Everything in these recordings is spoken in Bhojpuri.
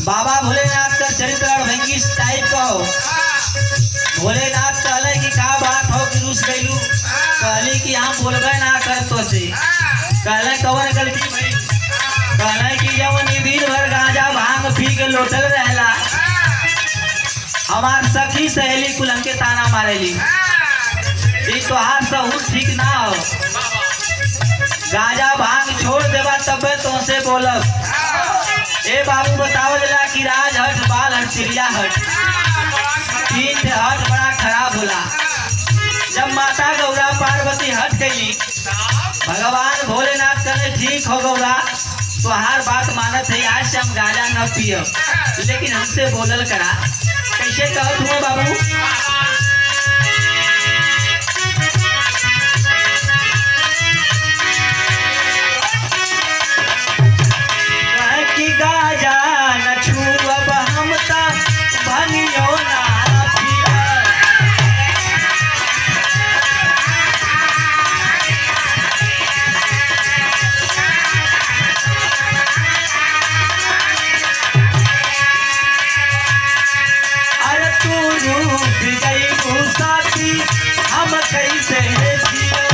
बाबा भोलेनाथ का चरित्र भंगी टाइप का हो। भोलेनाथ कहले कि का बात हो कि रुस गईलू, कहली कि हम बोलबे ना कर तो से। कहले कवन गलती भई? कहले कि जवन ई दिन भर गांजा भांग पी के लोटल रहला, हमार सखी सहेली कुल हमके ताना मारेली, ई तोहार सहूर ठीक ना हो। गांजा भांग छोड़ देबा तबे तुमसे बोलब। ए बाबू बतावल ला कि राज हट बाल हट चिड़िया हट, तीन ठे हट बड़ा खराब होला। जब माता गौरा पार्वती हट गई, भगवान भोलेनाथ कहले ठीक हो गौरा, तोहार बात मानत है, आज से हम गांजा न पियब, लेकिन हमसे बोलल करा। कैसे कहत हुआ बाबू? गाजा न छूअब हम ता भनियो ना पियब। अरे तू रूठ गई साथी, हम कैसे जियब।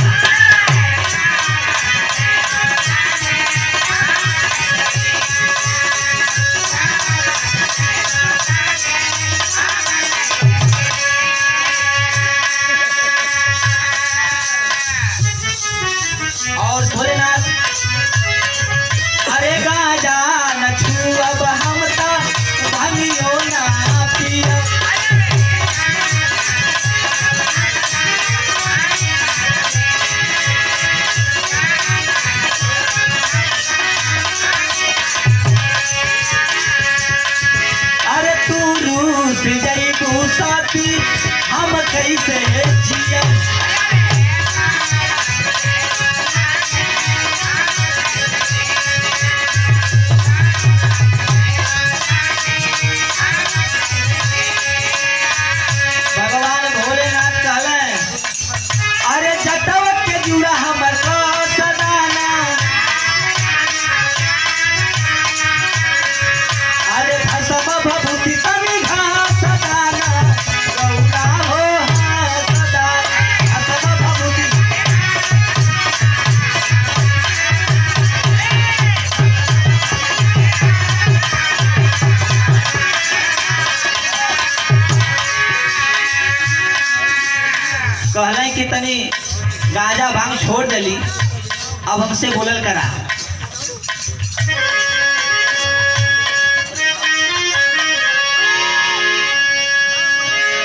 और भोलेनाथ अरे गाजा न छूअब हम ता भनियो ना पियब। अरे तू रूठ जइबू साथी, हम कैसे जियब। भगवान भोलेनाथ कहले अरे जटवत के जुड़ा हमर को सदाना, अरे भसम भभूति तनि घास सदाना, गौरा हो सदा भसम भभूति। कहले कि तनी गांजा भांग छोड़ देली, अब हमसे बोलल करा।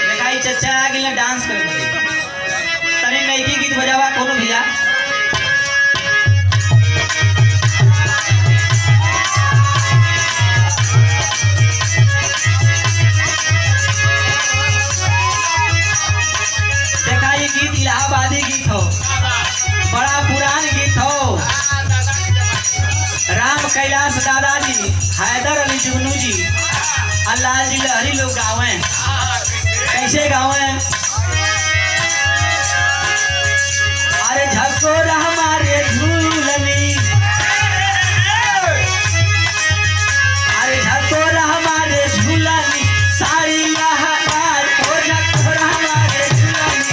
देखा चचा आ गई डांस कर, तनी नैकी गीत बजावा कोनो भैया। गीत इलाहाबादी गीत हो, बड़ा पुरान गीत हो। राम कैलाश दादाजी, हैदर अली जुगनू जी, अल्लाह जी लहरी लोग गावे। कैसे गावे? अरे झकोर हमारे झूलनी, अरे झकोर हमारे झूलनी, साड़ी लहराए ओ झकोर हमारे झूलनी।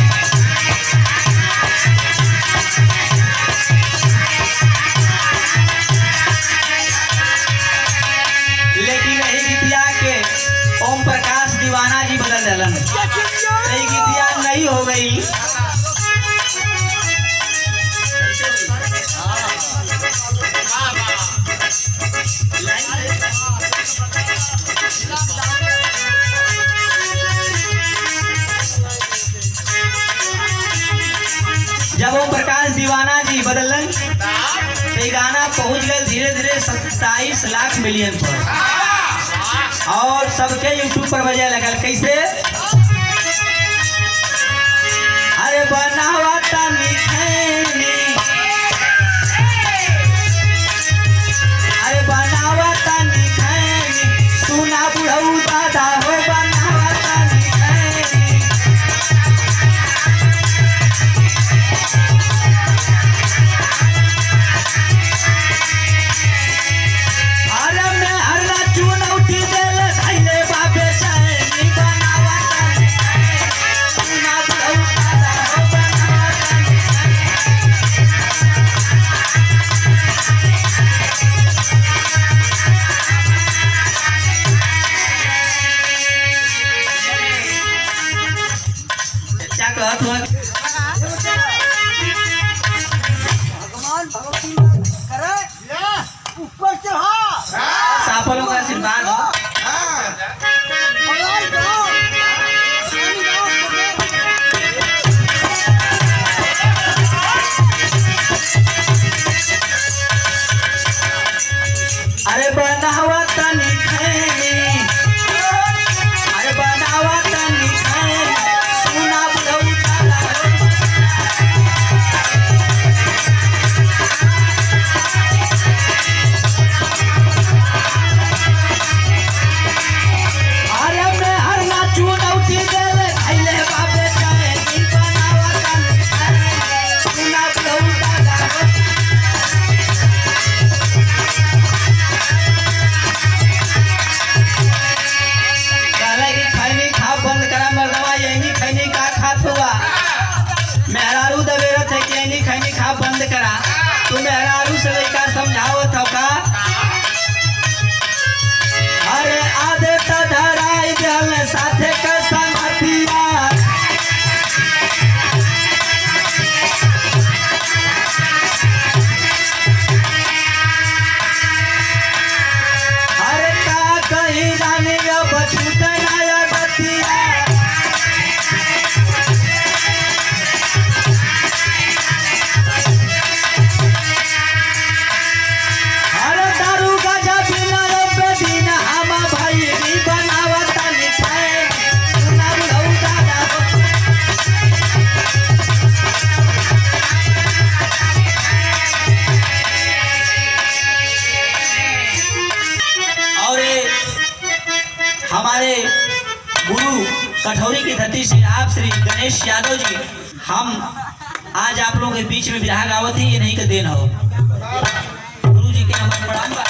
लेकिन यही गीतिया के ओम प्रकाश दीवाना जी बदल दलन, यही गीतिया नहीं हो गई। जब ओम प्रकाश दीवाना जी बदलन तो ये गाना पहुंच गए धीरे धीरे 27 लाख मिलियन पर, और सबके यूट्यूब पर बजे लगल। कैसे? अरे बनावा तानी खैनी, अरे बनावा तानी खैनी, सुना बुढ़ऊ दादा हो बनावा तानी खैनी। अरे मैं हर चुनौती दे कहत हुआ भगवान भगवती करे ऊपर चढ़ा साफलों का आशीर्वाद हो। भगवान जाओ अरे बनावा तनी खैनी, अरे बनावा तनी खैनी, सुना बुढ़ऊ ताला अरे मैं हर ना चुनौती देले खैले बाबे खैनी, बनावा तनी खैनी, सुना बुढ़ऊ ताला कहले कि खैनी खा बंद करा मर्दवा, यही खैनी का खात हुआ। मेहरारू दबेरत है कि यही खैनी खा बंद करा। तू मेहरारू से लइका समझावत हो का? अरे आधे त धराई जल साथे का संगतिया, अरे का कहीं रानी अब छूटना या बतिया। अरे दारू गाजा बिना रोबे दिन हम भाई भी बनावत तनी खैनी, सुना बुढ़ऊ दादा और हमारे गुरु कठौरी की धरती से आप श्री गणेश यादव जी, हम आज आप लोगों के बीच में विराह गावत ही, ये नहीं का देन हो। गुरु जी के नमन प्रणाम बा।